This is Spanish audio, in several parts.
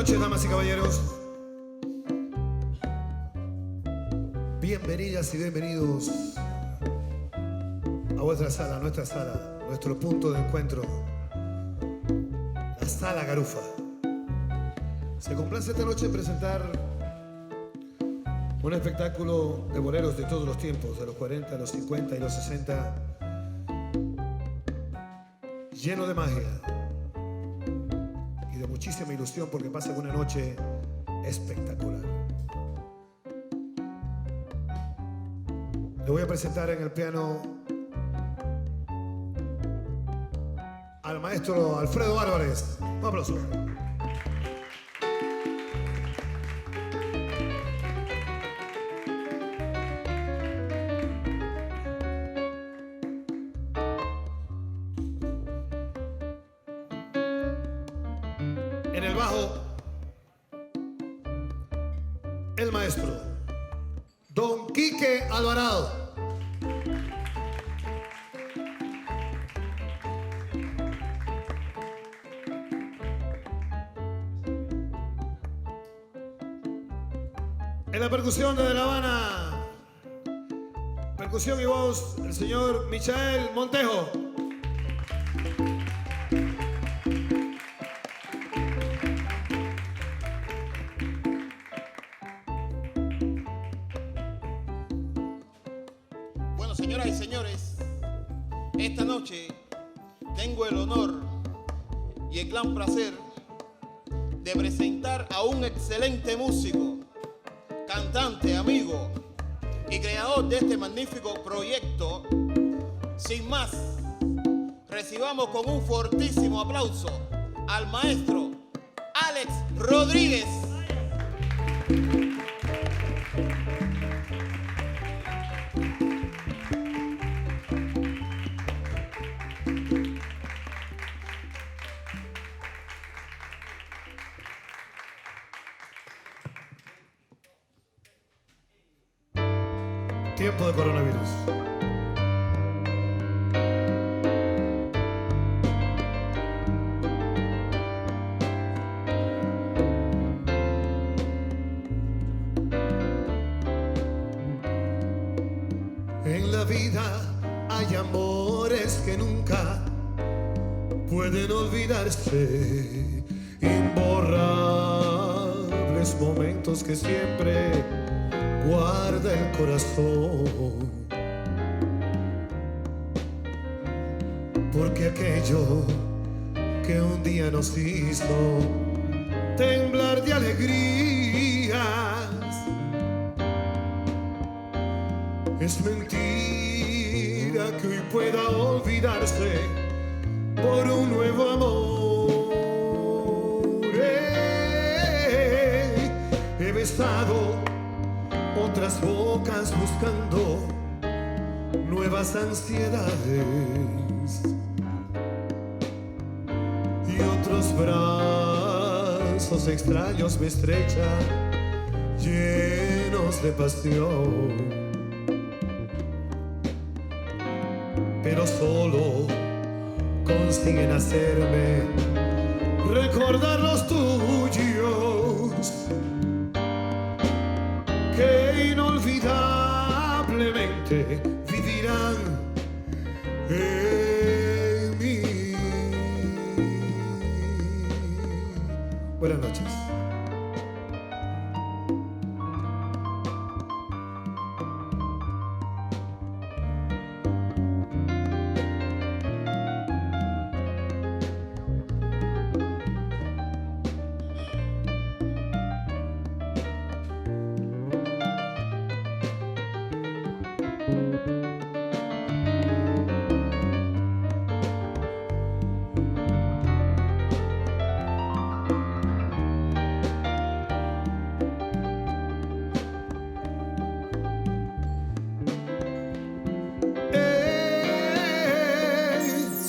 noches, damas y caballeros. Bienvenidas y bienvenidos a vuestra sala, a nuestra sala, nuestro punto de encuentro, la Sala Garufa. Se complace esta noche presentar un espectáculo de boleros de todos los tiempos, de los 40, los 50 y los 60, lleno de magia y de muchísima ilusión porque pasan una noche espectacular. Le voy a presentar en el piano al maestro Alfredo Álvarez. Un aplauso. En el bajo, el maestro Don Quique Alvarado. En la percusión desde La Habana, percusión y voz, el señor Michael Montejo. Bueno, señoras y señores, esta noche tengo el honor y el gran placer de presentar a un excelente músico, cantante, amigo y creador de este magnífico proyecto. Sin más, recibamos con un fortísimo aplauso al maestro Alex Rodríguez. Tiempo de coronavirus. En la vida hay amores que nunca pueden olvidarse, imborrables momentos que siempre guarda el corazón, porque aquello que un día nos hizo temblar de alegrías es mentira que hoy pueda olvidarse por un nuevo amor. He besado otras bocas buscando nuevas ansiedades y otros brazos extraños me estrechan llenos de pasión, pero solo consiguen hacerme recordar los tuyos que inolvidablemente vivirán en mí. Buenas noches.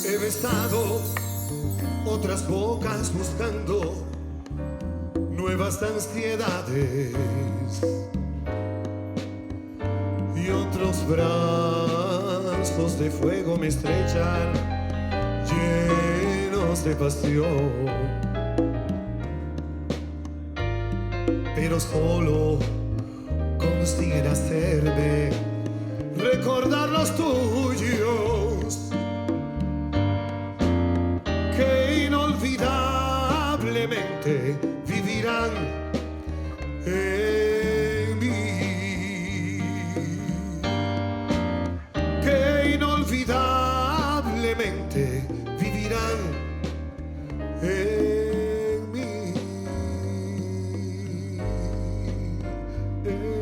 He besado otras bocas buscando nuevas ansiedades y otros brazos de fuego me estrechan llenos de pasión, pero solo consiguen hacerme recordar los tuyos, que inolvidablemente vivirán en mí, que inolvidablemente vivirán en mí, en mí.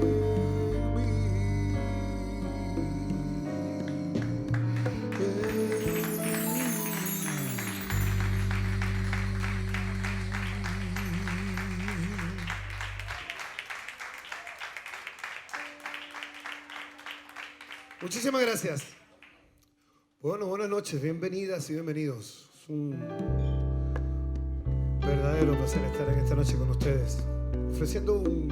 Muchísimas gracias. Bueno, buenas noches, bienvenidas y bienvenidos. Es un verdadero placer estar en esta noche con ustedes, ofreciendo un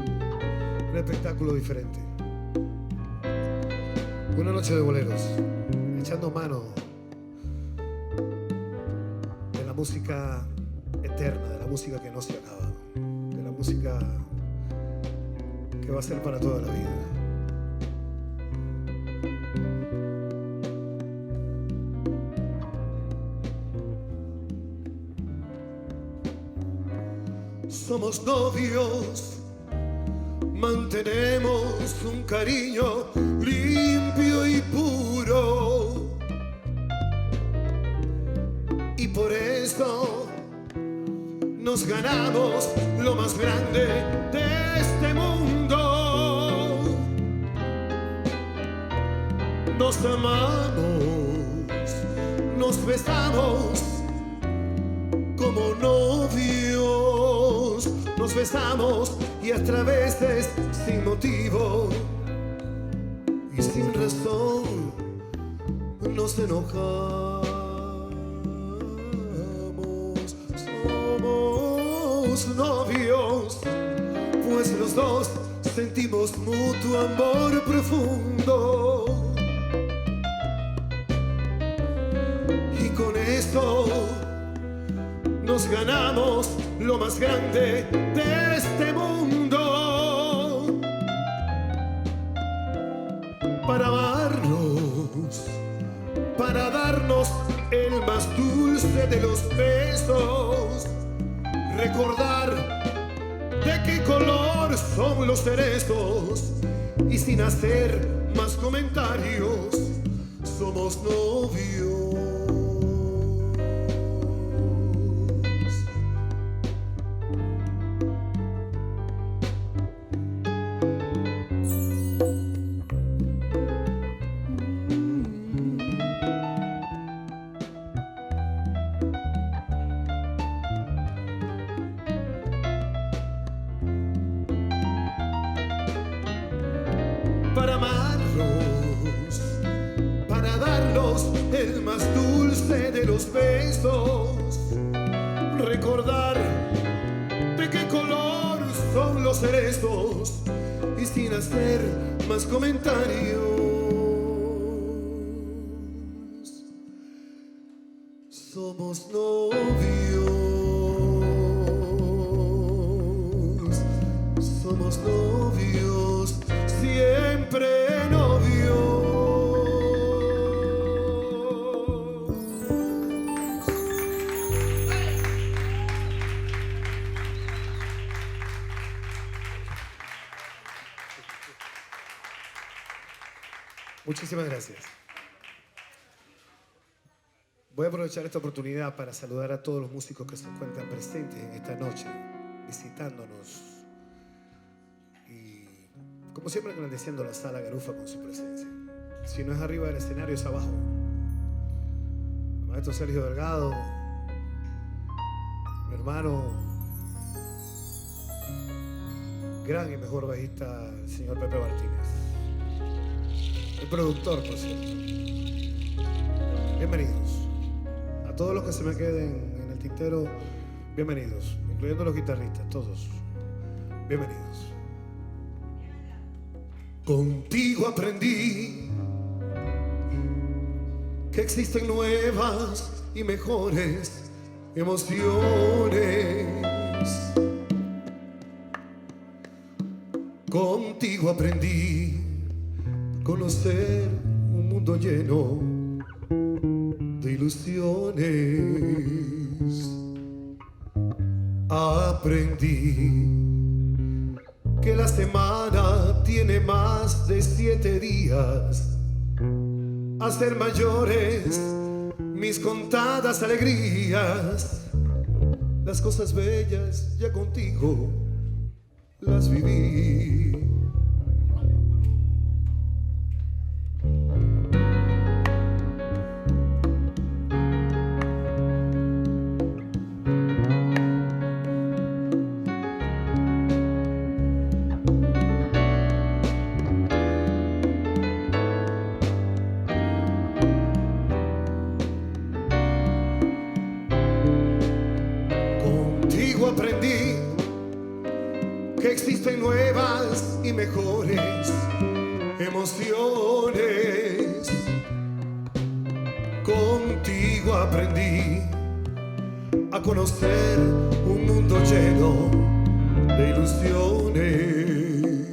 espectáculo diferente. Una noche de boleros, echando mano de la música eterna, de la música que no se acaba, de la música que va a ser para toda la vida. Somos novios, mantenemos un cariño limpio y puro, y por eso nos ganamos lo más grande de este mundo. Nos amamos, nos besamos como novios, nos besamos y a través sin motivo y sin razón nos enojamos. Somos novios, pues los dos sentimos mutuo amor profundo, y con esto nos ganamos lo más grande de este mundo. Para amarnos, para darnos el más dulce de los besos, recordar de qué color son los cerezos, y sin hacer más comentarios, somos novios. Para amarnos, para darnos el más dulce de los besos, recordar de qué color son los cerezos, y sin hacer más comentarios, somos novios, somos novios, siempre novios. Muchísimas gracias. Voy a aprovechar esta oportunidad para saludar a todos los músicos que se encuentran presentes en esta noche, visitándonos. Como siempre, agradeciendo a la Sala Garufa con su presencia. Si no es arriba del escenario, es abajo. El maestro Sergio Delgado, mi hermano, gran y mejor bajista, el señor Pepe Martínez. El productor, por cierto. Bienvenidos. A todos los que se me queden en el tintero, bienvenidos. Incluyendo los guitarristas, todos. Bienvenidos. Contigo aprendí que existen nuevas y mejores emociones. Contigo aprendí a conocer un mundo lleno de ilusiones. Aprendí que la semana tiene más de 7 días. A ser mayores mis contadas alegrías. Las cosas bellas ya contigo las viví. Contigo aprendí que existen nuevas y mejores emociones. Contigo aprendí a conocer un mundo lleno de ilusiones.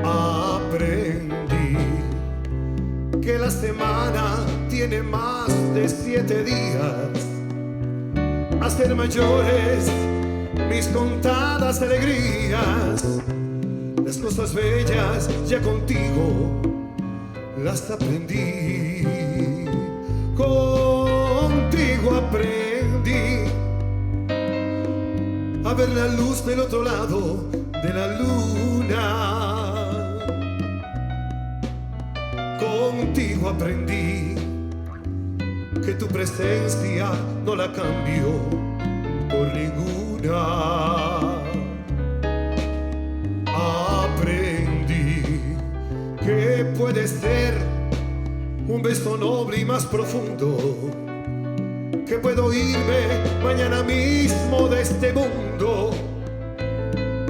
Aprendí que la semana tiene más de 7 días. A ser mayores mis contadas alegrías. Las cosas bellas ya contigo las aprendí. Contigo aprendí a ver la luz del otro lado de la luna. Contigo aprendí que tu presencia no la cambio por ninguna. Aprendí que puede ser un beso noble y más profundo, que puedo irme mañana mismo de este mundo.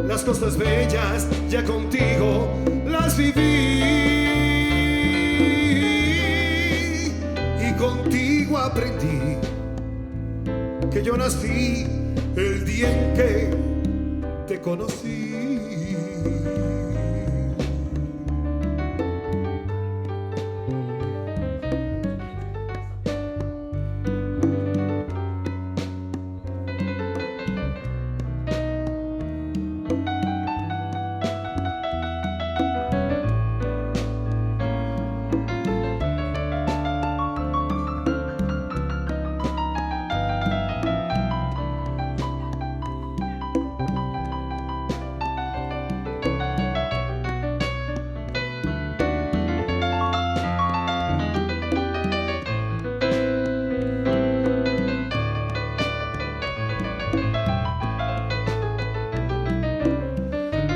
Las cosas bellas ya contigo las viví. Y contigo aprendí que yo nací el día en que te conocí.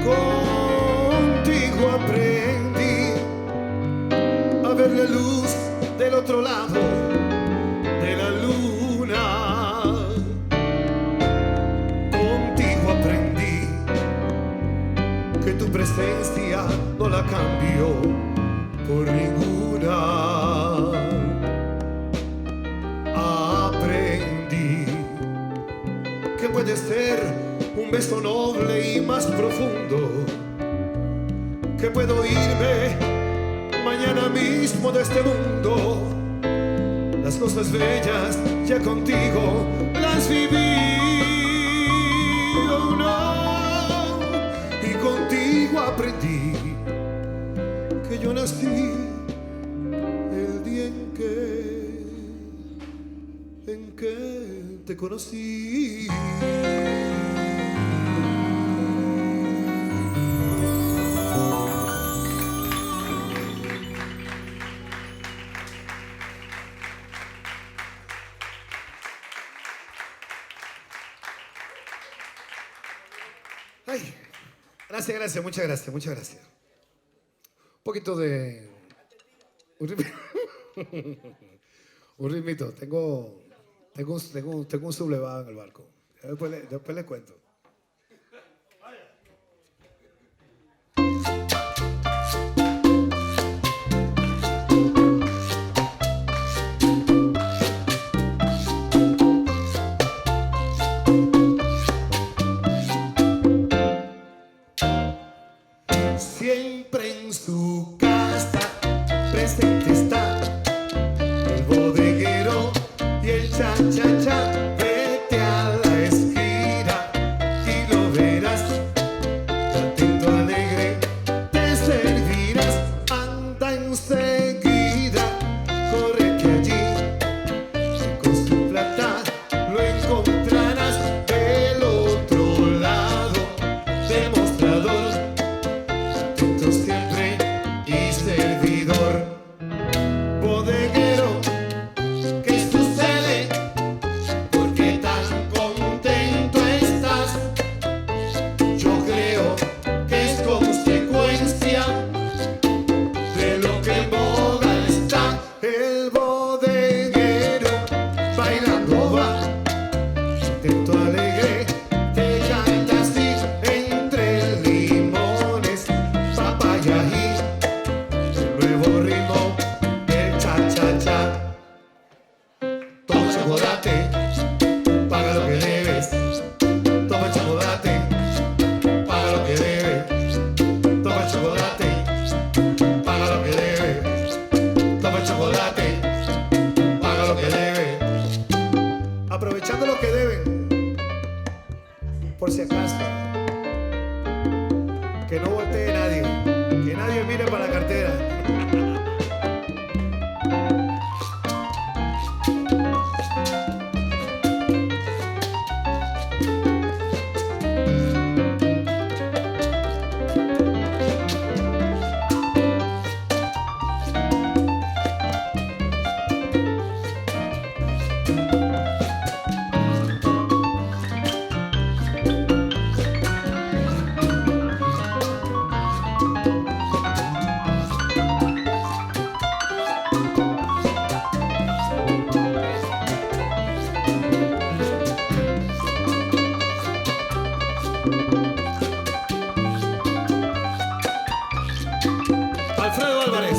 Contigo aprendí a ver la luz del otro lado de la luna. Contigo aprendí que tu presencia no la cambio por ninguna. Aprendí que puede ser un beso noble y más profundo, que puedo irme mañana mismo de este mundo. Las cosas bellas ya contigo las viví. Oh, no. Y contigo aprendí que yo nací el día en que te conocí. Ay, gracias, gracias, muchas gracias, muchas gracias. Un poquito de... Un ritmito. Tengo un sublevado en el barco. Después les cuento. siempre en su casa presente está el bodeguero y el cha-cha-cha. Vete a la esquina y lo verás, atento, alegre, te servirás. Anda enseguida, corre que allí con su plata lo encontrarás. Del otro lado del mostrador, atento siempre y servidor. Bodeguero, ¿qué sucede? ¿Por qué tan contento estás? Yo creo que es consecuencia de lo que en boga está. El bodeguero bailando va, atento, alegre, te canta así, entre limones, papaya y el nuevo ritmo del cha-cha-cha. Toma chocolate, paga lo que debes. Toma chocolate, paga lo que debes. Toma chocolate, paga lo que debes. Toma chocolate, paga lo que debes. Aprovechando lo que deben, por si acaso, que no voltee nadie, que nadie mire para la cartera. Alfredo Álvarez.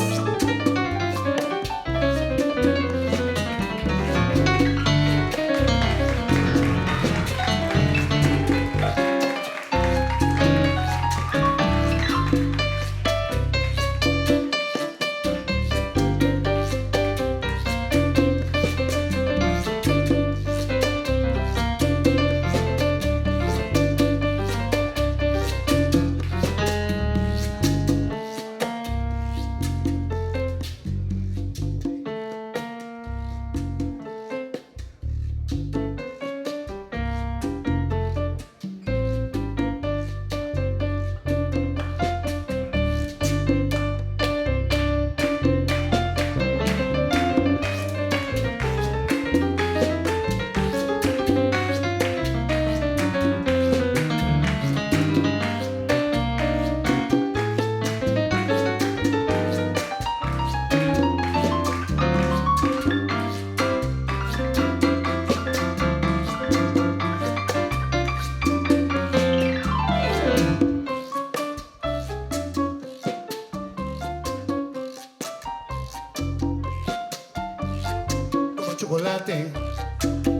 Toma chocolate,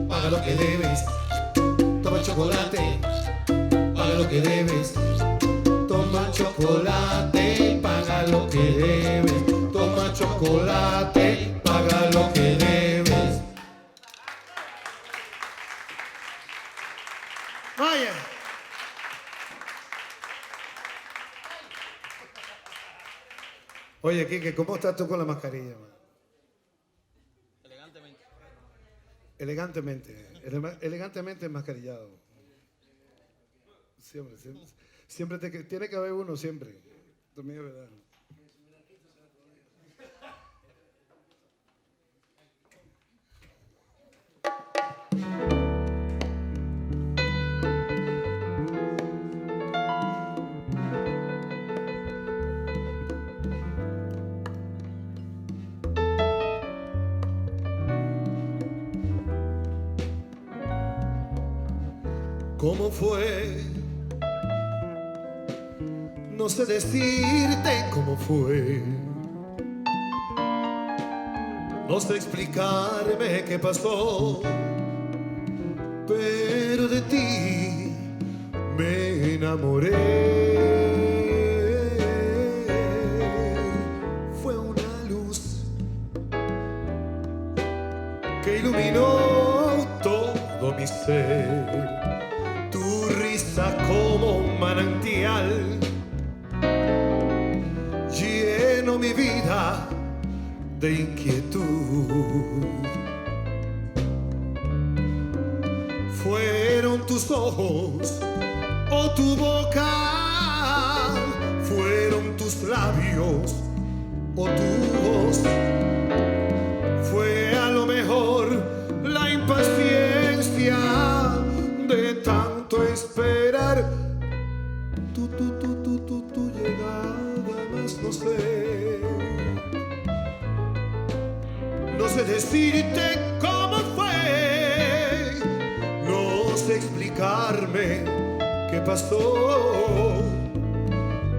paga lo que debes. Toma chocolate, paga lo que debes. Toma chocolate, paga lo que debes. Toma chocolate, paga lo que debes. Vaya. Oye, Kike, ¿cómo estás tú con la mascarilla, man? Elegantemente enmascarillado. Siempre tiene que haber uno, siempre. También es verdad. ¿Cómo fue? No sé decirte cómo fue. No sé explicarme qué pasó, pero de ti me enamoré. ser. Tu risa como un manantial lleno mi vida de inquietud. Fueron tus ojos o tu boca, fueron tus labios o tu voz. Fue a lo mejor la impaciencia de tanto esperar tu llegada, más no sé. No sé decirte cómo fue, no sé explicarme qué pasó,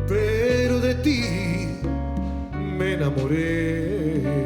pero de ti me enamoré.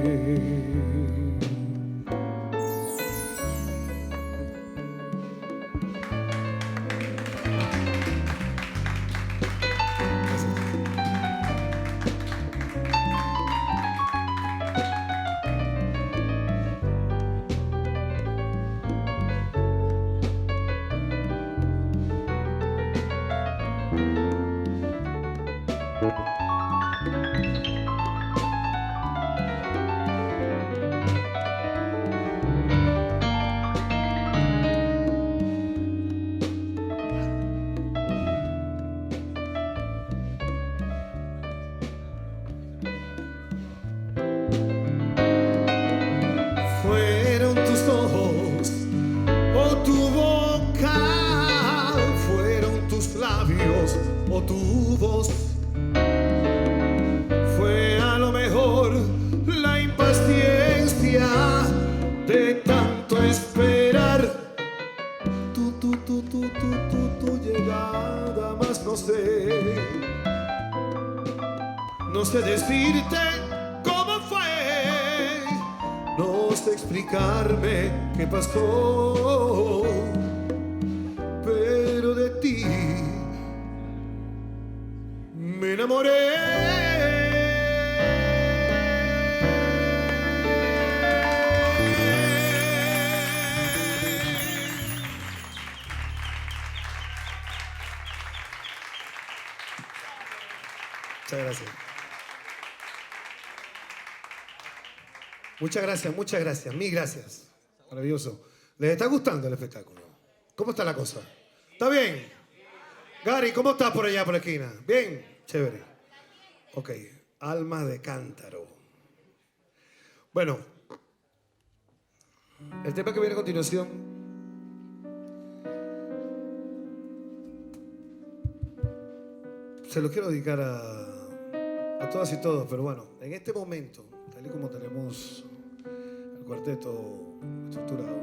Fueron tus ojos o tu boca, fueron tus labios o tu voz. Fue a lo mejor la impaciencia de tanto esperar tu llegada, más no sé. No sé decirte cómo fue, no sé explicarme qué pasó, pero de ti me enamoré. Muchas gracias. Muchas gracias, mil gracias. Maravilloso. ¿Les está gustando el espectáculo? ¿Cómo está la cosa? ¿Está bien? Gary, ¿cómo estás por allá, por la esquina? ¿Bien? Chévere. Ok, Alma de Cántaro. Bueno, el tema que viene a continuación se lo quiero dedicar a todas y todos, pero bueno, en este momento, tal y como tenemos el cuarteto estructurado,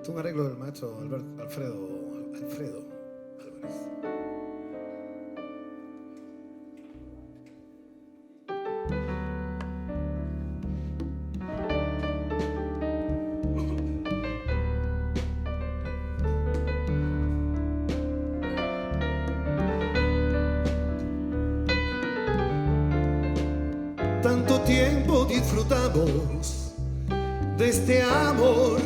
es un arreglo del maestro Alfredo Álvarez. Tanto tiempo disfrutamos de este amor,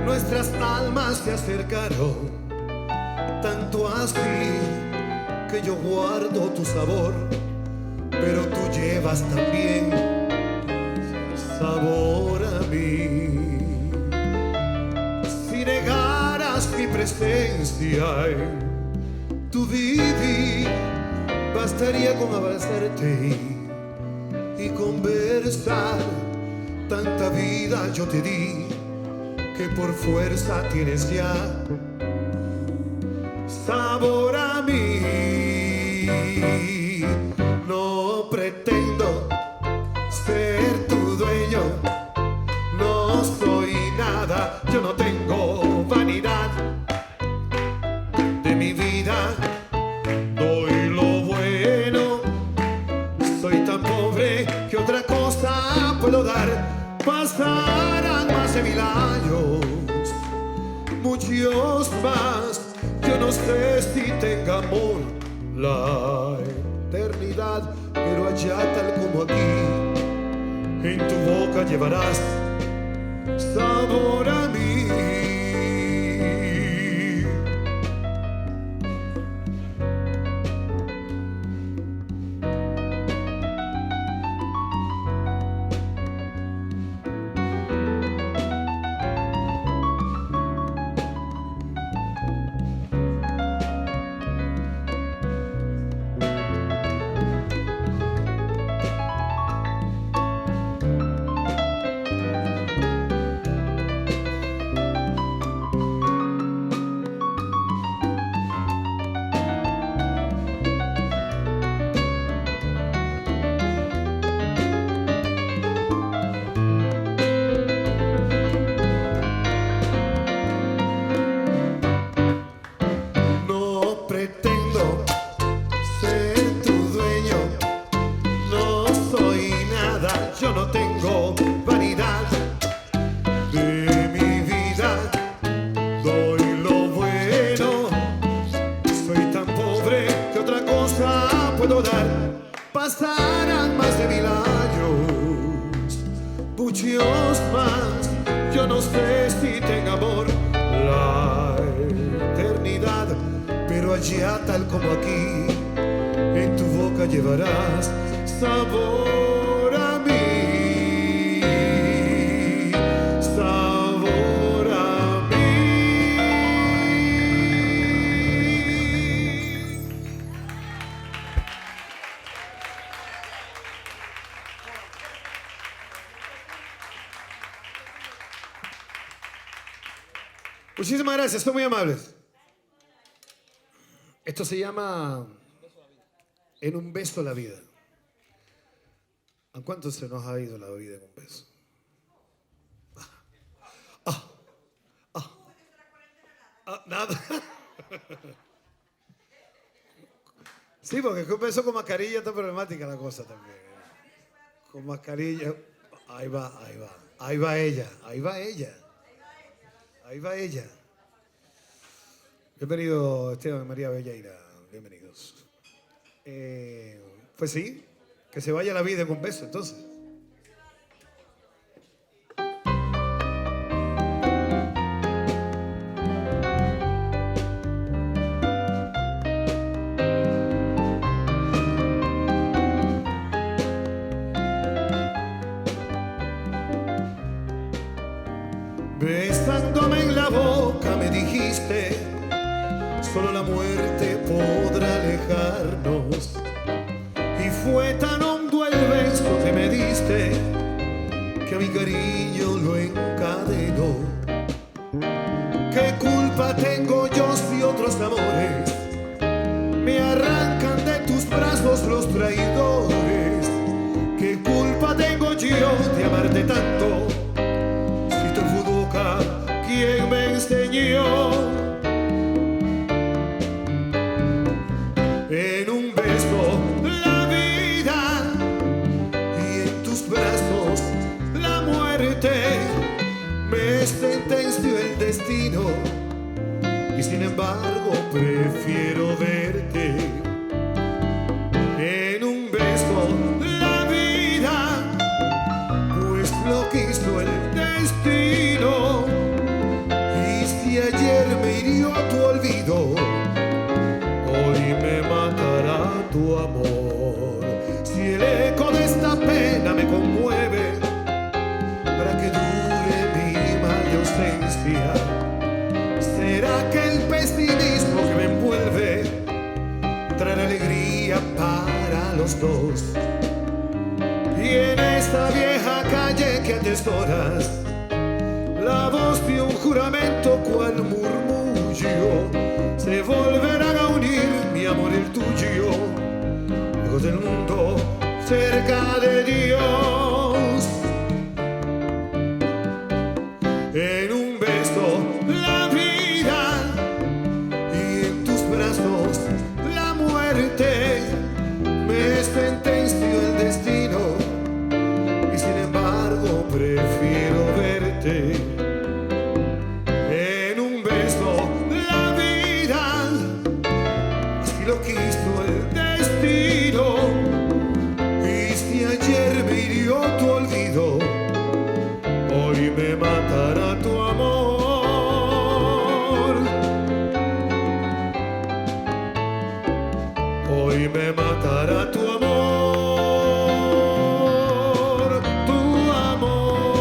nuestras almas se acercaron, tanto así que yo guardo tu sabor, pero tú llevas también sabor a mí. Si negaras mi presencia en tu vivir, bastaría con abrazarte y conversar. Tanta vida yo te di que por fuerza tienes ya sabor a mí. No pretendo ser tu dueño, no soy nada, yo no tengo vanidad de mi vida, doy lo bueno, soy tan pobre que otra cosa puedo dar. Pasarán más de 1000 años, muchos más, yo no sé si tenga amor la eternidad, pero allá tal como aquí, en tu boca llevarás sabor a mí. No pretendo ser tu dueño, no soy nada, yo no tengo vanidad de mi vida, doy lo bueno, soy tan pobre que otra cosa puedo dar. Pasarán más de 1000 años, muchos más, yo no sé si tenga amor la eternidad, pero allá tal como aquí, en tu boca llevarás sabor a mí, sabor a mí. Muchísimas gracias, son muy amables. Esto se llama En un beso la vida. ¿A cuánto se nos ha ido la vida en un beso? Nada. Sí, porque con un beso con mascarilla está problemática la cosa también. Con mascarilla. Ahí va, ahí va. Ahí va ella, ahí va ella. Ahí va ella. Bienvenido Esteban y María Bellaira, bienvenidos. Pues sí, que se vaya la vida en un beso entonces. Besándome en la boca me dijiste, solo la muerte podrá alejarnos. Y fue tan hondo el beso que me diste, que a mi cariño lo encadenó. ¿Qué culpa tengo yo si otros amores me arrancan de tus brazos los traidores? ¿Qué culpa tengo yo de amarte tanto? Si tu boca, ¿quién me enseñó? En un beso la vida y en tus brazos la muerte. Me sentenció el destino y sin embargo prefiero verte. En un beso la vida, pues lo quiso el destino. Y si ayer me hirió tu olvido, hoy me matará tu amor. Si el eco de esta pena me conmueve, para que dure mi mal de ausencia, será que el pesimismo que me envuelve traerá alegría para los dos. Y en esta vieja calle que atesoras, la voz de un juramento cual murmullo, se volverán a unir mi amor y el tuyo, lejos del mundo, cerca de Dios. En un beso la vida y en tus brazos la muerte. Me sentenció el destino y sin embargo prefiero verte. En un beso la vida, así lo quiso el destino. Y si me matará tu amor, tu amor.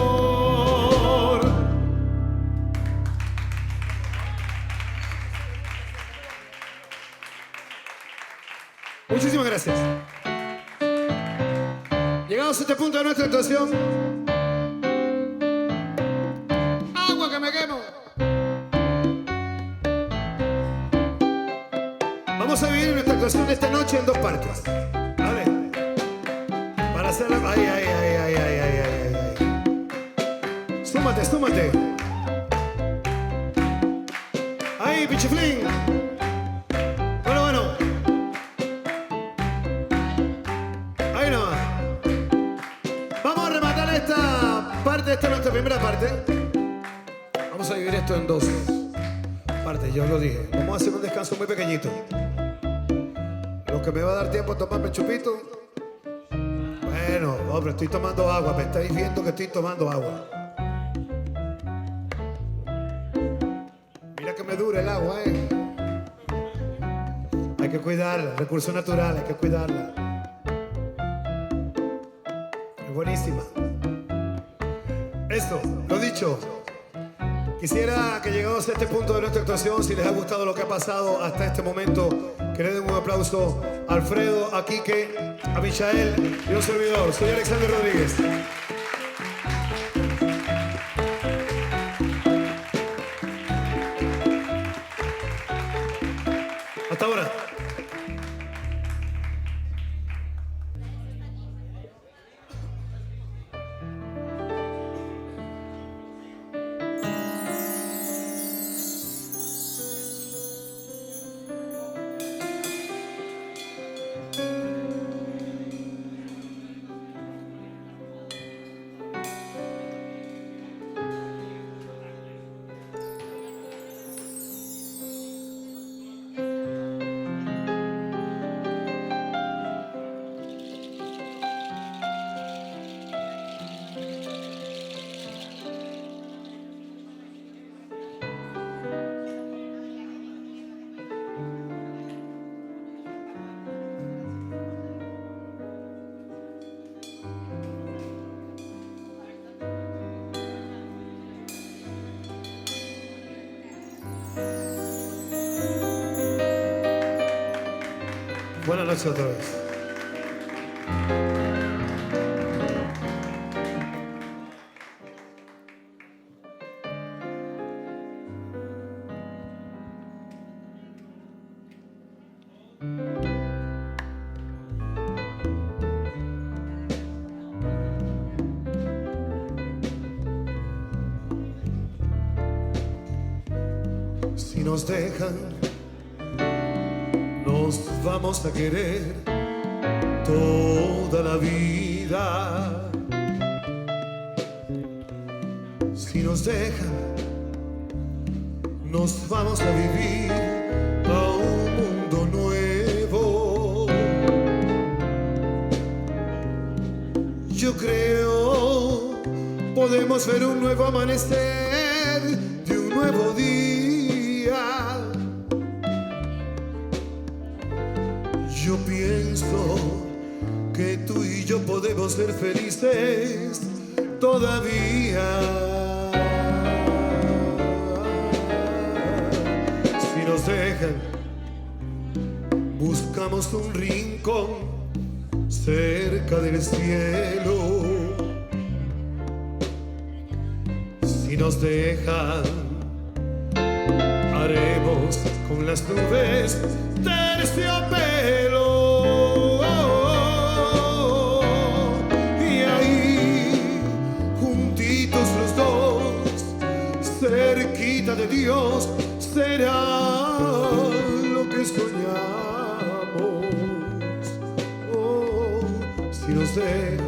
Muchísimas gracias. Llegamos a este punto de nuestra actuación. ¡Agua que me quemo! Vamos a dividir nuestra actuación de esta noche en dos partes. ¿Vale? Para hacerla... ¡Ay, ay, ay, ay, ay, ay, ay, ay! ¡Súmate, súmate! ¡Ahí, pichiflín! Bueno, bueno. Ahí nomás. Vamos a rematar esta parte, esta es nuestra primera parte. Vamos a dividir esto en dos partes, yo lo dije. Vamos a hacer un descanso muy pequeñito. Lo que me va a dar tiempo a tomarme chupito. Bueno, hombre, estoy tomando agua. Me estáis viendo que estoy tomando agua. Mira que me dura el agua, Hay que cuidarla, recurso natural, hay que cuidarla. Es buenísima. Esto, lo dicho. Quisiera que llegados a este punto de nuestra actuación, si les ha gustado lo que ha pasado hasta este momento, que le den un aplauso a Alfredo, a Quique, a Michael y a un servidor. Soy Alexander Rodríguez. Hasta ahora. Buenas noches otra vez. Si nos dejan, nos vamos a querer toda la vida. Si nos dejan, nos vamos a vivir a un mundo nuevo. Yo creo podemos ver un nuevo amanecer de un nuevo día. Yo pienso que tú y yo podemos ser felices todavía. Si nos dejan, buscamos un rincón cerca del cielo. Si nos dejan, haremos con las nubes terciopelo. Y ahí, juntitos los dos, cerquita de Dios, será lo que soñamos. Oh, si nos dejan,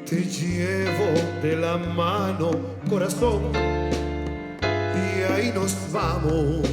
te llevo de la mano, corazón, y ahí nos vamos.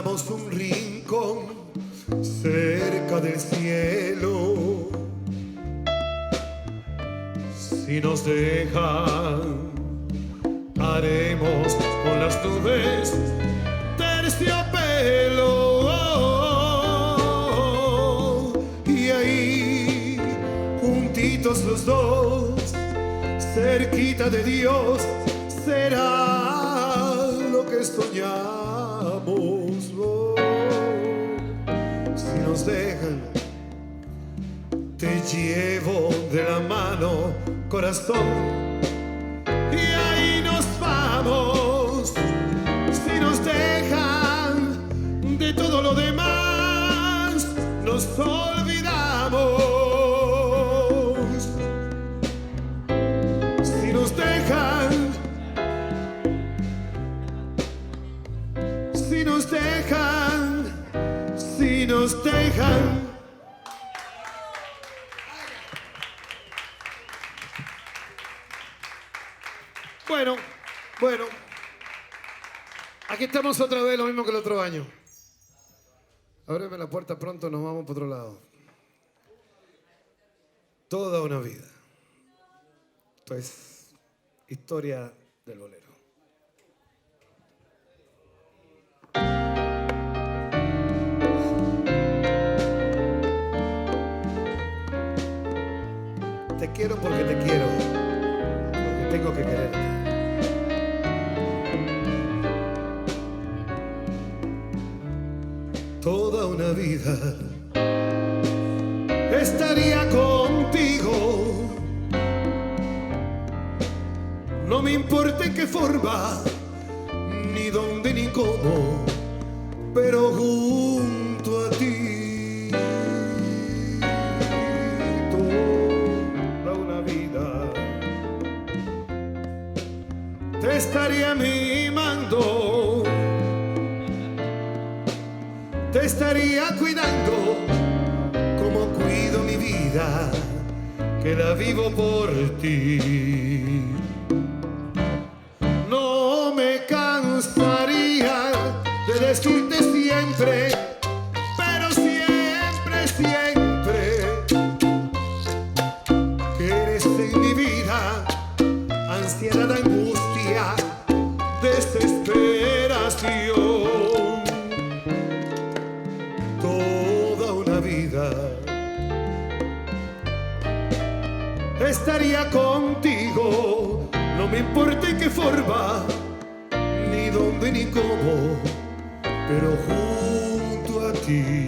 buscamos un rincón cerca del cielo. Si nos dejan, haremos con las nubes terciopelo. Y ahí, juntitos los dos, cerquita de Dios, será lo que soñamos. Si nos dejan, te llevo de la mano, corazón, y ahí nos vamos. Si nos dejan, de todo lo demás nos olvidamos. Si nos dejan, si nos dejan, si nos dejan. Bueno, aquí estamos otra vez, lo mismo que el otro año. Ábreme la puerta pronto, nos vamos por otro lado. Toda una vida. Esto es historia del bolero. Te quiero porque te quiero, porque tengo que quererte. Toda una vida estaría contigo. No me importa en qué forma, ni dónde, ni cómo, pero junto a ti. Toda una vida te estaría mimando, te estaría cuidando como cuido mi vida, que la vivo por ti. No me cansaría de decirte siempre, pero siempre, siempre, que eres en mi vida ansiedad, angustia, desesperación. Estaría contigo, no me importa en qué forma, ni dónde, ni cómo, pero junto a ti.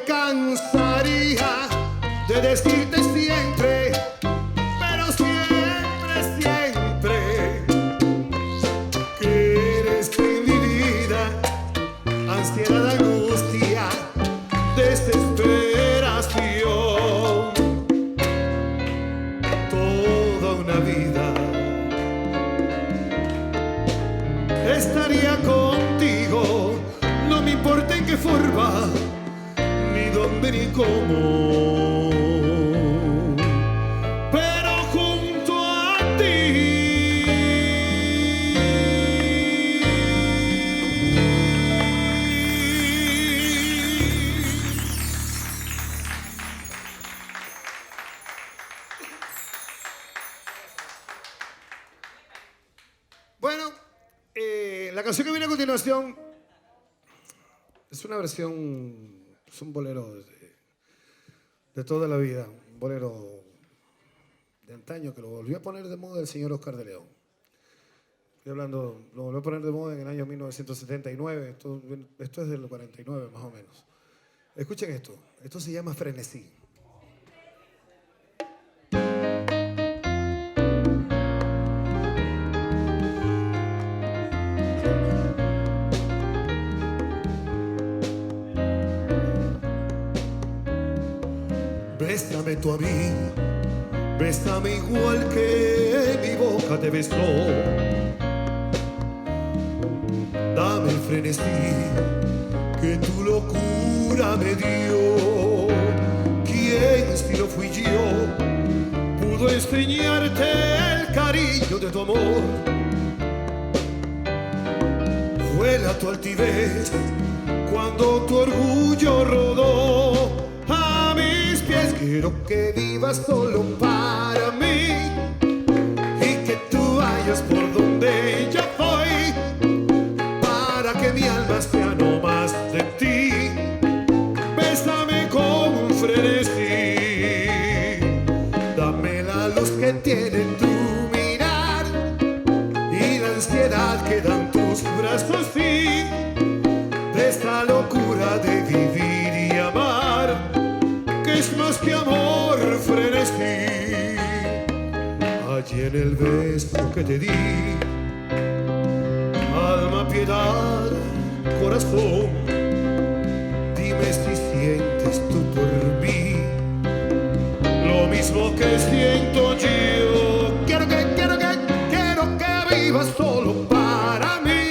Cansaría de decirte siempre, pero siempre, siempre, que eres en mi vida ansiedad, angustia, desesperación. Toda una vida estaría contigo, no me importa en qué forma, ni dónde, ni cómo, pero junto a ti. Bueno, la canción que viene a continuación es una versión. Es un bolero de toda la vida, un bolero de antaño que lo volvió a poner de moda el señor Oscar de León. Estoy hablando, lo volvió a poner de moda en el año 1979, esto es del 49 más o menos. Escuchen esto se llama Frenesí. tú a mí, bésame igual que mi boca te besó. Dame el frenesí que tu locura me dio. ¿Quién si no fui yo pudo enseñarte el cariño de tu amor? Vuela tu altivez cuando tu orgullo rodó a mis pies. Quiero que vivas solo para mí y que tú vayas por donde yo voy, para que mi alma sea no más de ti. Bésame con un frenesí, dame la luz que tiene tu mirar y la ansiedad que dan tus brazos, sí, de esta locura de vivir y amar, que es más que amor, frenesí. Allí en el beso que te di, alma, piedad, corazón, dime si sientes tú por mí lo mismo que siento yo. Quiero que vivas solo para mí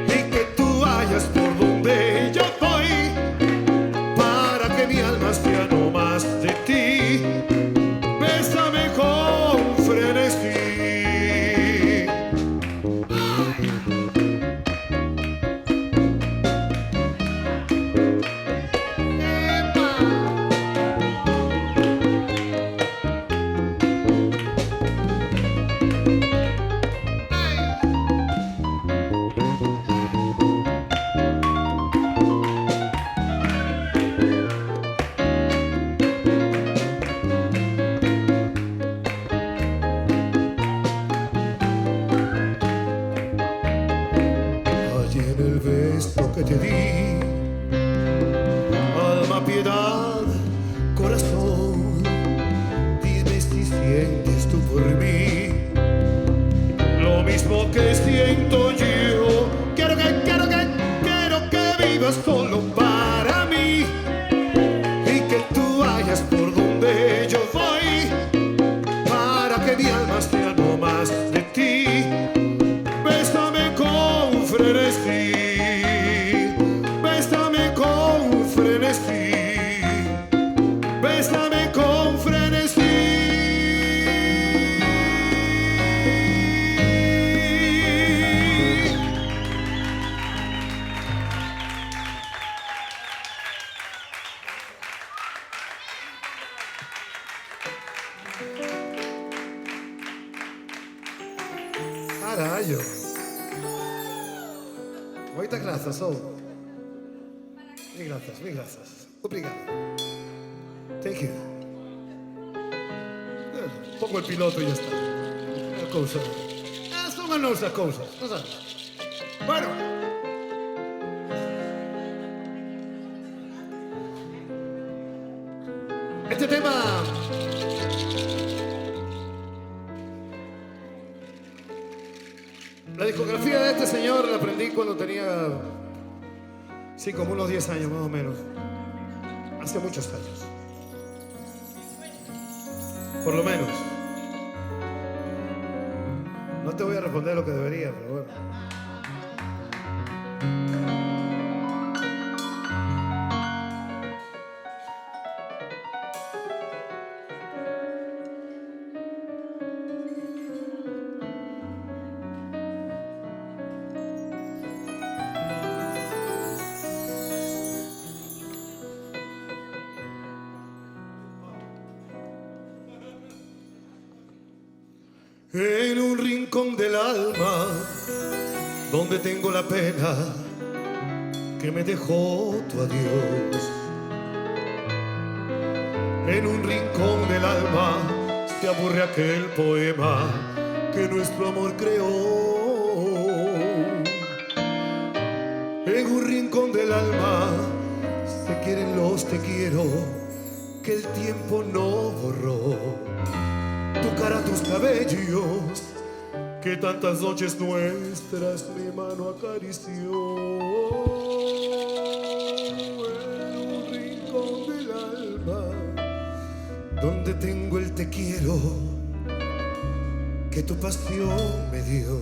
y que tú vayas por donde yo voy, para que mi alma sea no más de ti. Bésame con frenesí. Allí en el beso que te di, alma, piedad, corazón, dime si sientes tú por mí lo mismo que siento yo. Quiero que vivas solo para mí y que tú vayas por donde yo voy, para que mi alma sea no más de ti. Bésame con frenesí, bésame con frenesí, bésame con frenesí. Caralho. Muitas graças, sou. Mil graças. Obrigado. Thank you. Pongo el piloto y ya está. Una cosa. Son as nossas coisas. Não sabe? Bueno. Este tema la discografía de este señor la aprendí cuando tenía, sí, como unos 10 años más o menos. Hace muchos años. Por lo menos. No te voy a responder lo que debería, pero bueno. En un rincón del alma, donde tengo la pena que me dejó tu adiós. En un rincón del alma se aburre aquel poema que nuestro amor creó. En un rincón del alma se quieren los te quiero que el tiempo no borró. Tu cara, tus cabellos, que tantas noches nuestras mi mano acarició. En un rincón del alma donde tengo el te quiero que tu pasión me dio.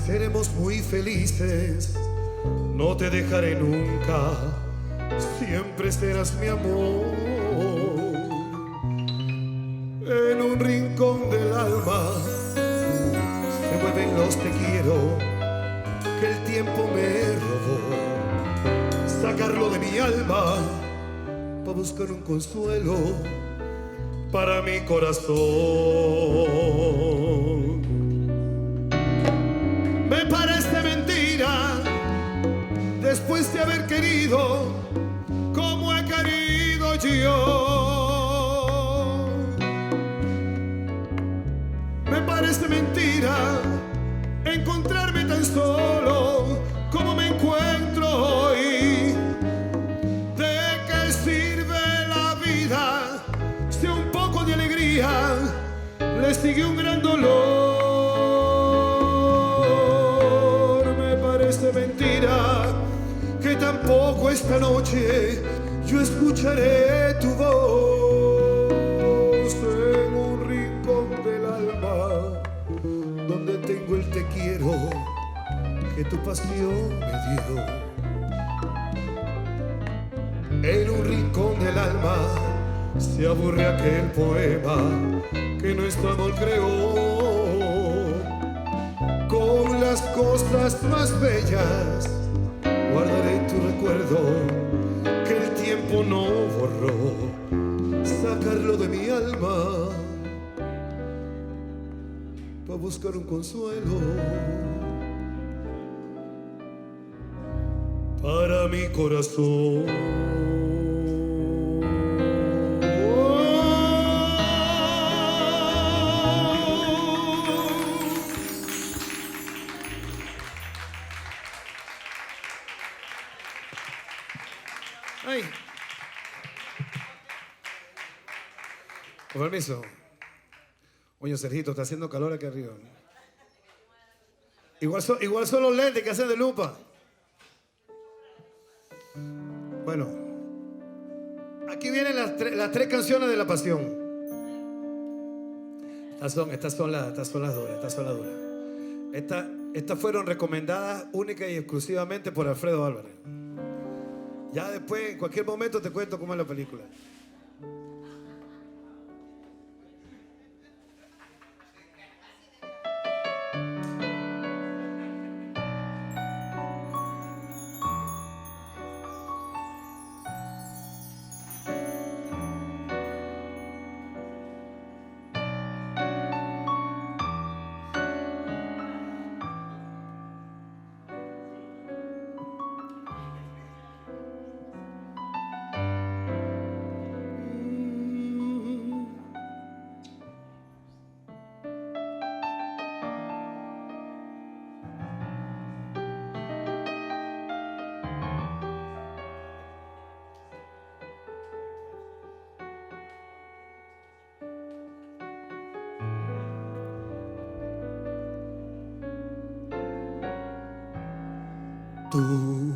Seremos muy felices, no te dejaré nunca, siempre serás mi amor. En un rincón del alma se mueven los te quiero que el tiempo me robó. Sacarlo de mi alma para buscar un consuelo para mi corazón. Me parece mentira, después de haber querido como he querido yo. Me parece mentira encontrarme tan solo como me encuentro hoy. ¿De qué sirve la vida si un poco de alegría le sigue un gran dolor? Me parece mentira que tampoco esta noche yo escucharé tu voz en un rincón del alma donde tengo el te quiero que tu pasión me dio. En un rincón del alma se aburre aquel poema que nuestro amor creó. Con las cosas más bellas guardaré tu recuerdo que el tiempo no borró. Sacarlo de mi alma para buscar un consuelo para mi corazón. Ay. Con permiso. Oye, Sergito, está haciendo calor aquí arriba. Igual son los lentes que hacen de lupa. Bueno, aquí vienen las tres canciones de la pasión. Estas son las duras. Estas fueron recomendadas única y exclusivamente por Alfredo Álvarez. Ya después, en cualquier momento, te cuento cómo es la película. Tú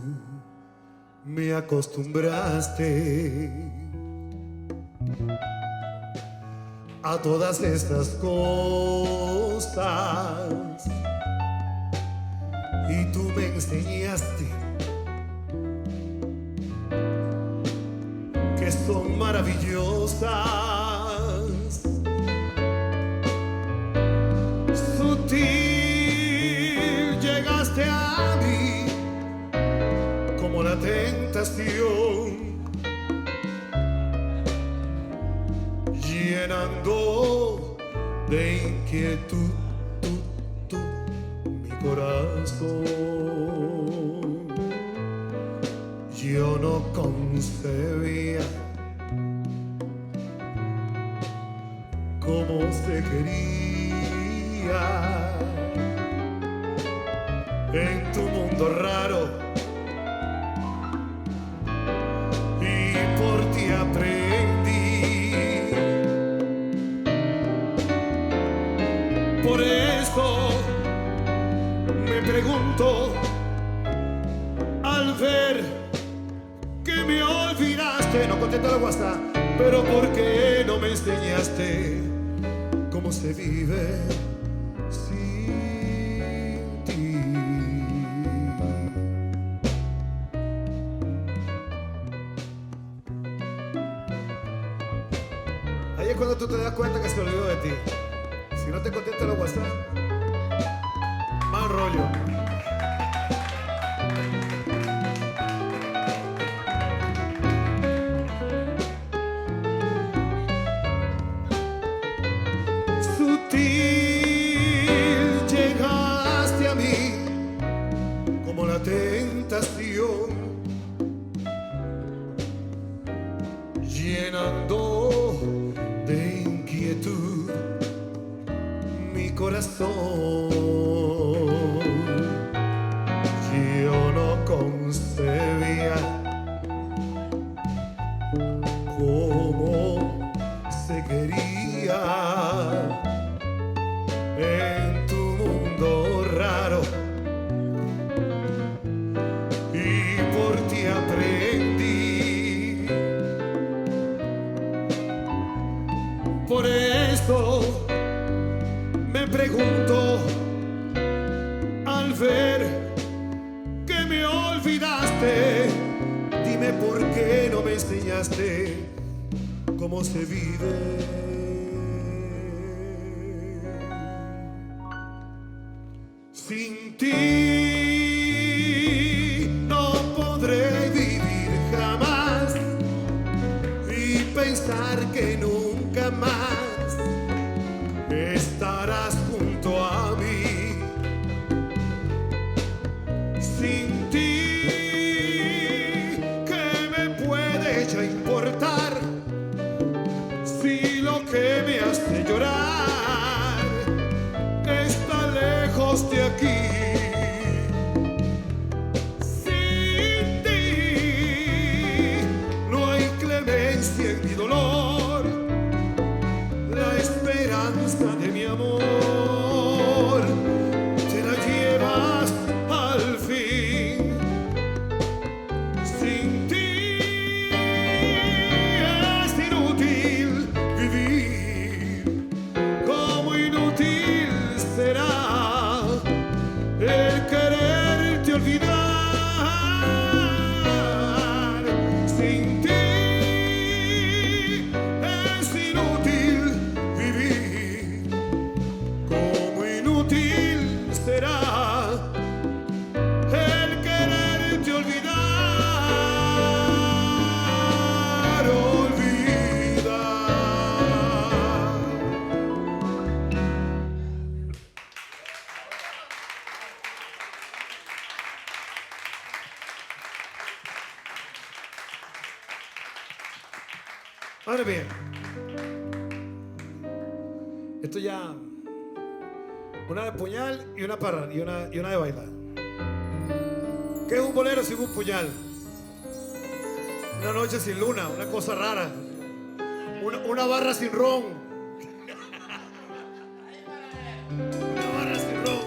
me acostumbraste a todas estas cosas y tú me enseñaste que son maravillosas. Sutil llegaste a mí como la tentación, llenando de inquietud mi corazón. Yo no concebía cómo se quería en tu mundo raro. Aprendí, por eso me pregunto al ver que me olvidaste. enseñaste, no contesta la WhatsApp, pero ¿por qué no me enseñaste cómo se vive sin ti? Ahí es cuando tú te das cuenta que se olvidó de ti. Si no te contesta la WhatsApp, mal rollo. Sutil llegaste a mí como la tentación, llenando de inquietud mi corazón. Yo no concebía cómo se quería en tu mundo raro, y por ti aprendí. Por eso me pregunto al ver que me olvidaste, dime por qué no me enseñaste cómo se vive sin ti. No podré vivir jamás y pensar que nunca más estarás junto a mí. Sin ti, ¿qué me puede ya importar si lo que me hace llorar está lejos de aquí? Sin ti no hay clemencia en mi dolor, la esperanza de mi amor te la llevas al fin. Sin ti es inútil vivir, como inútil será el quererte olvidar. Sin ti es inútil vivir, como inútil será el quererte olvidar, olvidar. Ahora bien, esto ya, una de puñal y una para y una de bailar. ¿Qué es un bolero sin un puñal? Una noche sin luna, una cosa rara. Una barra sin ron. Una barra sin ron.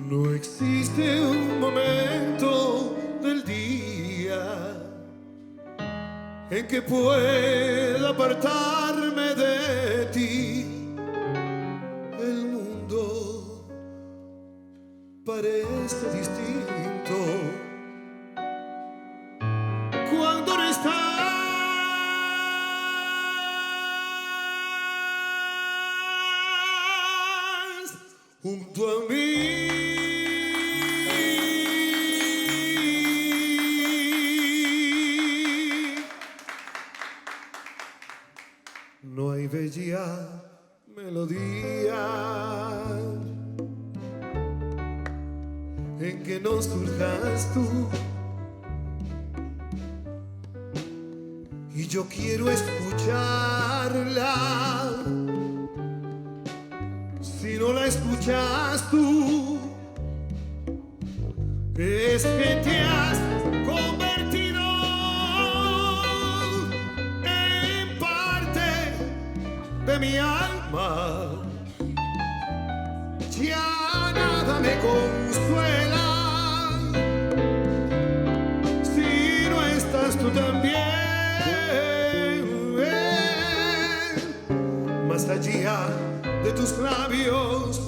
No existe un momento del día en que pueda apartarme de ti. El mundo parece distinto cuando no estás junto a mí. No hay bella melodía en que no surjas tú yo quiero escucharla. Si no la escuchas tú, es que te has convertido en parte de mi alma. Ya nada me consuela si no estás tú también. Más allá de tus labios,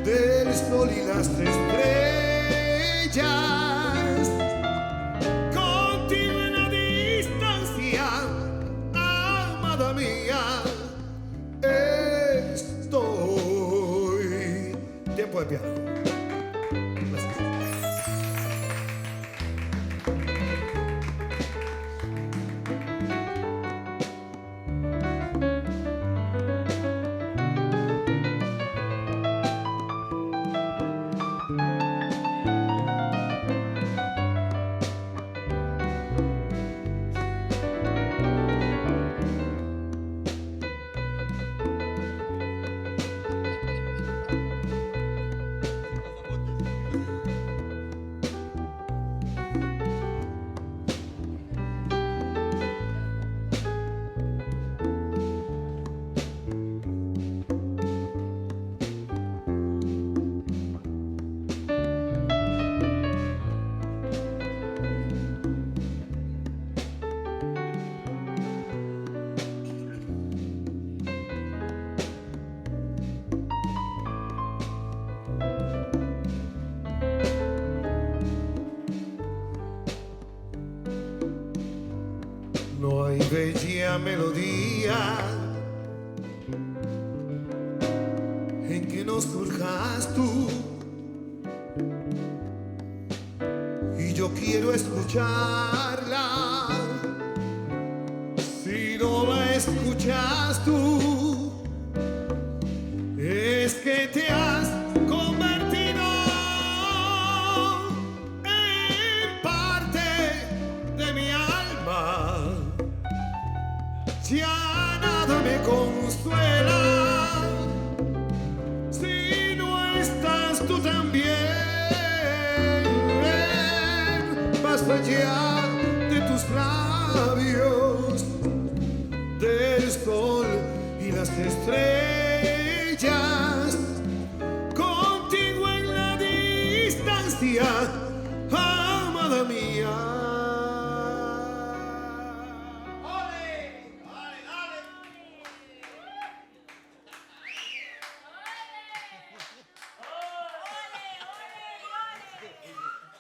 del sol y las estrellas, contigo en la distancia, amada mía, estoy. Tiempo de piano. Gracias. No hay bella melodía en que no surjas tú, y yo quiero escucharla. Si no la escuchas tú, es que te has convertido en parte de mi alma. Ya nada me consuela si no estás tú también. Más allá de tus labios, del sol y las estrellas, contigo en la distancia, amada mía.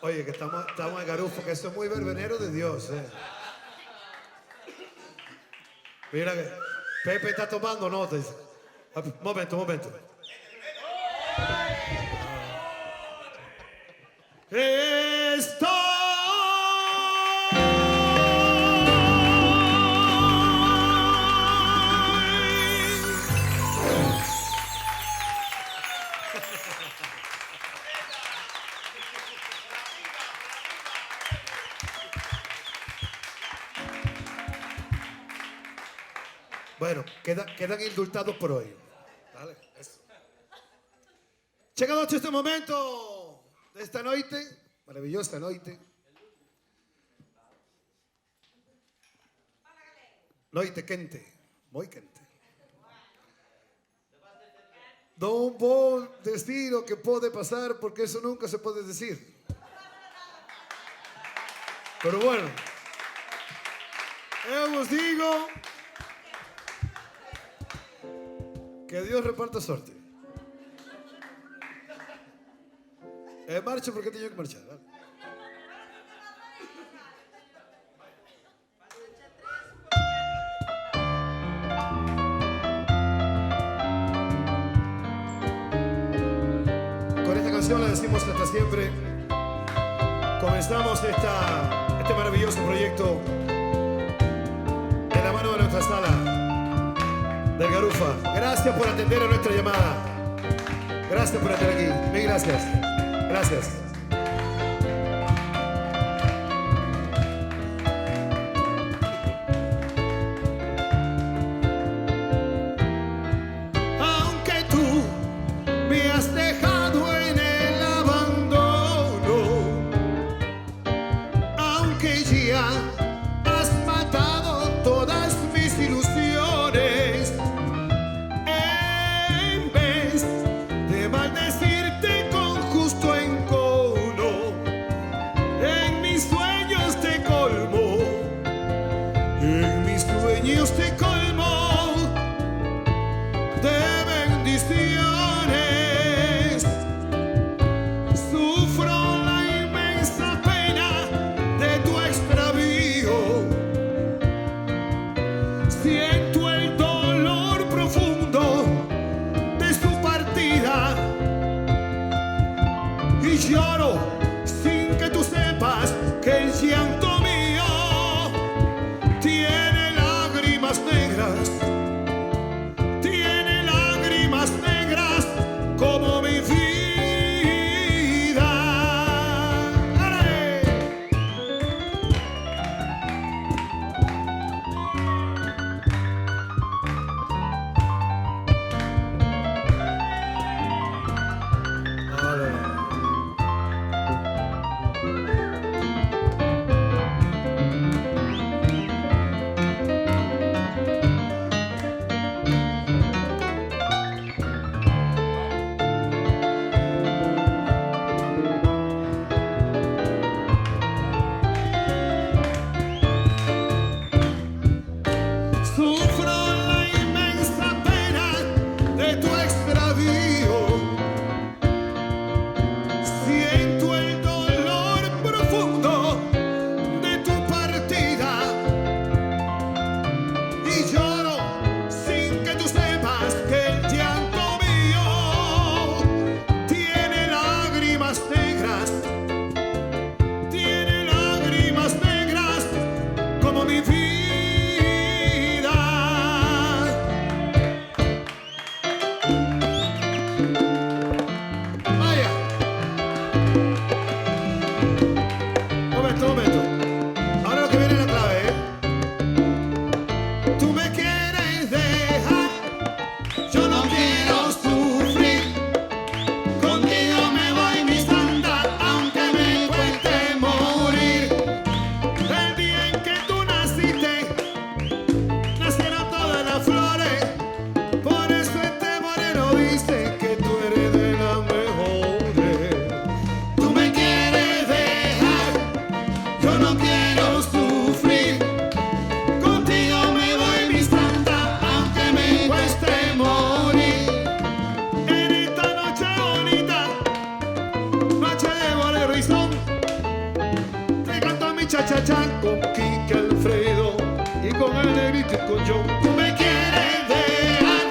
Oye, que estamos en Garufo, que esto es muy verbenero de Dios. Mira que Pepe está tomando nota. Momento. Bueno, quedan indultados por hoy. Dale, eso. Chegado este momento de esta noite, maravillosa noite. Noite quente, moi quente. Do un bom destino que pode pasar, porque eso nunca se pode decir. Pero bueno, eu vos digo que Dios reparta sorte. Marcho porque tengo que marchar, ¿vale? Con esta canción la decimos hasta siempre. Comenzamos este maravilloso proyecto de la mano de nuestra sala del Garufa. Gracias por atender a nuestra llamada. Gracias por estar aquí. Mil gracias. Gracias. Tú me quieres dejar,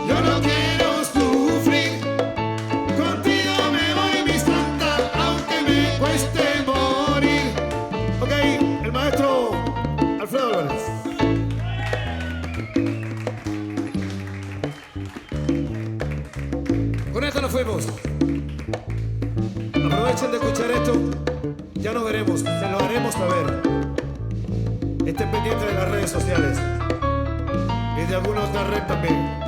yo no quiero sufrir. Contigo me voy, mi santa, aunque me cueste morir. Ok, el maestro Alfredo Álvarez. Con esto nos fuimos. Aprovechen de escuchar esto. Ya nos veremos, se lo haremos saber. Estén pendientes de las redes sociales y de alguna otra red también.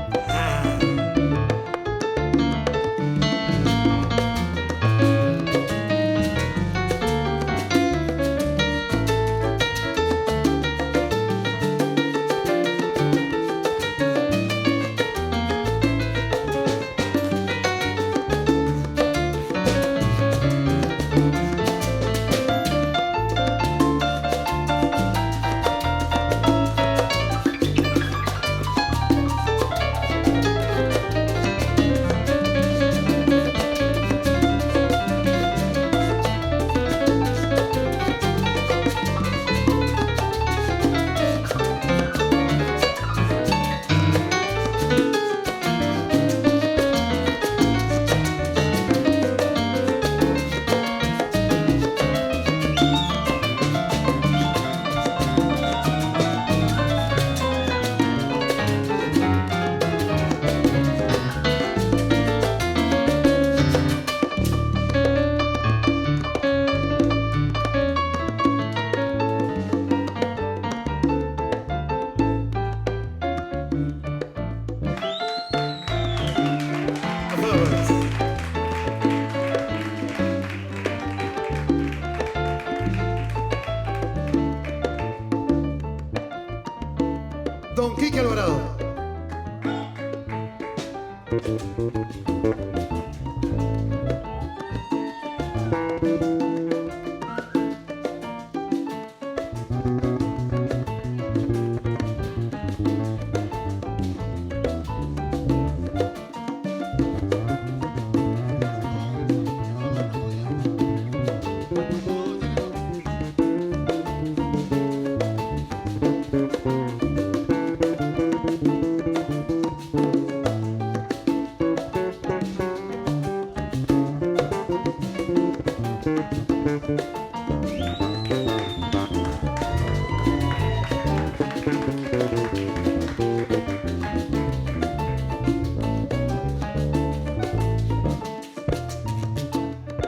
Don Quique Alvarado.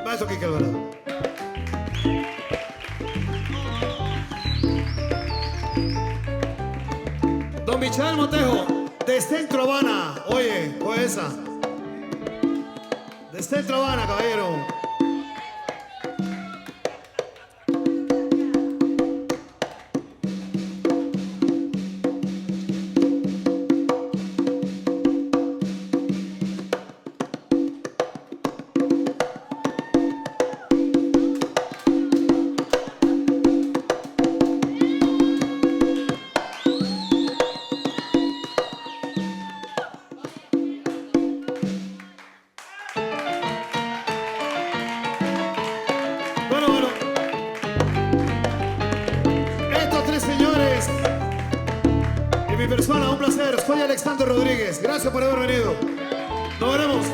Maestro Quique Alvarado. Don Michael Montejo, de Centro Habana. Oye, oye esa. De Centro Habana, caballero. Bueno, estos tres señores y mi persona, un placer. Soy Alexander Rodríguez. Gracias por haber venido. Nos veremos.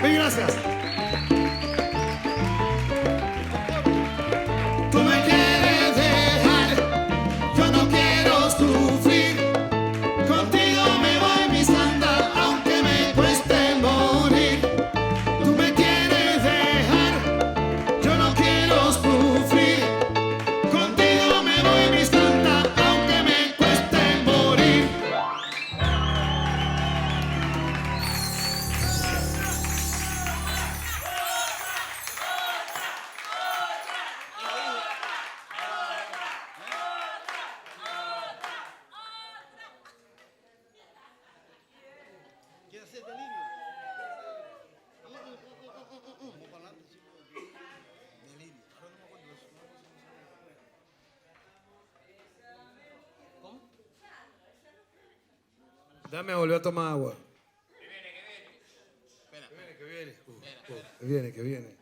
Mil gracias. Tú me quieres dejar, yo no quiero sufrir. Contigo me voy, mi santa, aunque me cueste morir. Tú me quieres dejar, yo no quiero sufrir. Contigo me voy, mi santa, aunque me cueste morir. ¿Quieres hacer delirio? Delirio. ¿Cómo? Dame volver a tomar agua. Espera. Que viene, que viene.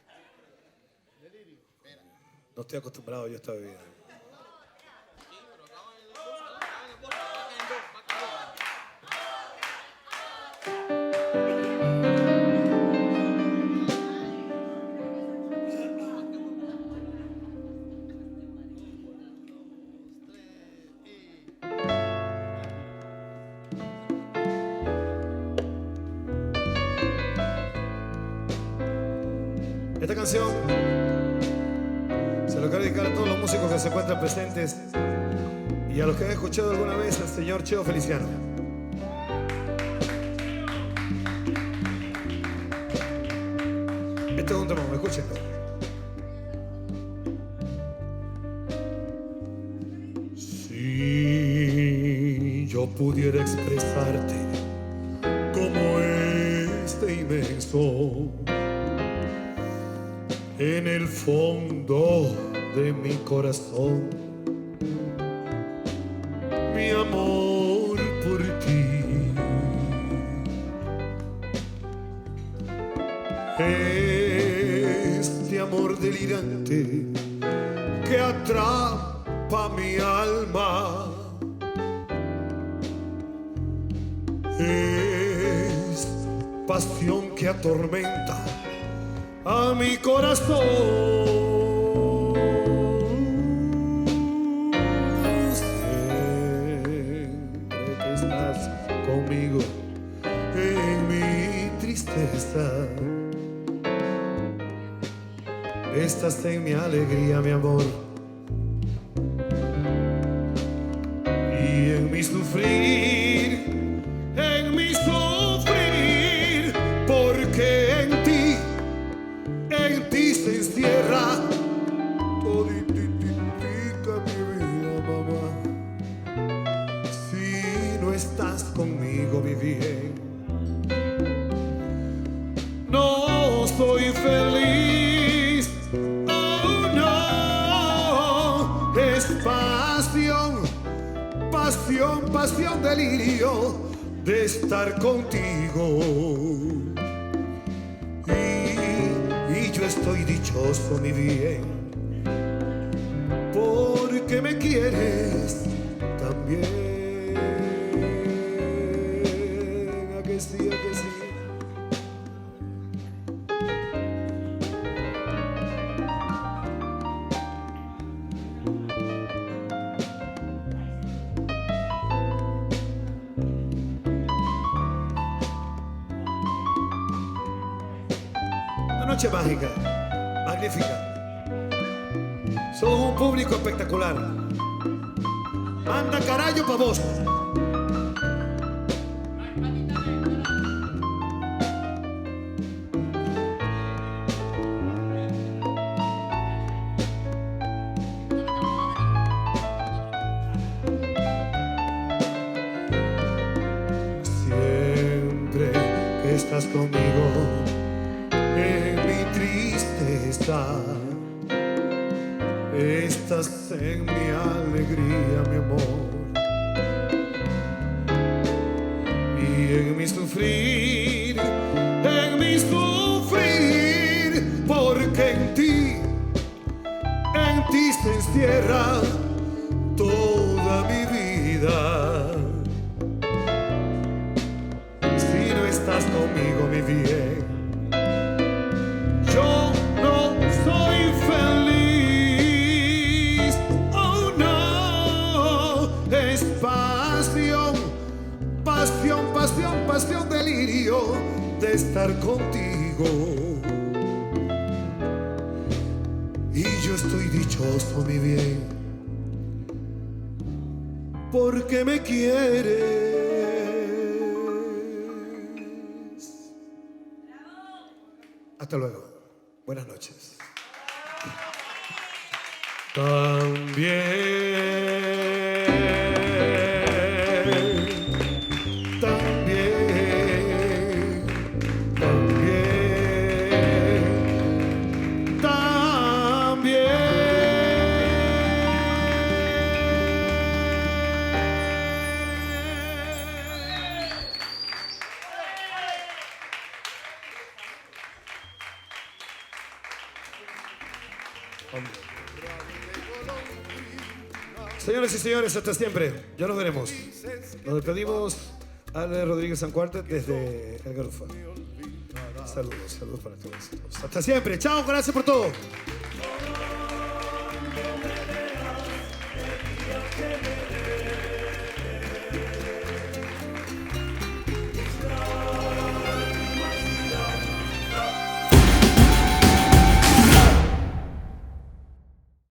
No estoy acostumbrado yo a esta bebida. Sí, pero acaba en el bolso. Esta canción se lo quiero dedicar a todos los músicos que se encuentran presentes y a los que han escuchado alguna vez al señor Cheo Feliciano. Este es un tema, escúchenlo. Si yo pudiera expresarte como este inmenso, en el fondo de mi corazón, mi amor por ti, este amor delirante que atrapa mi alma, es pasión que atormenta a mi corazón. Siempre que estás conmigo en mi tristeza, estás en mi alegría, mi amor, y en mi sufrir, porque en ti se encierra todititita mi vida, mamá. Si no estás conmigo, mi bien, no soy feliz. Oh no, es pasión, pasión, pasión, delirio de estar contigo. Y yo estoy dichoso, mi bien, porque me quieres también. ¿A que sí, a que sí? Una noche mágica, magnífica. Somos un público espectacular. Manda carajo pa' vos. Siempre que estás conmigo en mi tristeza, estás en mi alegría, mi amor, y en mi sufrir, porque en ti se encierra toda mi vida. Si no estás conmigo, mi bien, yo no soy feliz. Oh no, es pasión, pasión, pasión, pasión, delirio de estar contigo. Y yo estoy dichoso, mi bien, porque me quieres. Hasta luego. Buenas noches. Señoras y señores, hasta siempre. Ya nos veremos. Nos despedimos. Ale Rodríguez Sancuarte desde El Garufa. Saludos, saludos para todos. Hasta siempre. Chao, gracias por todo.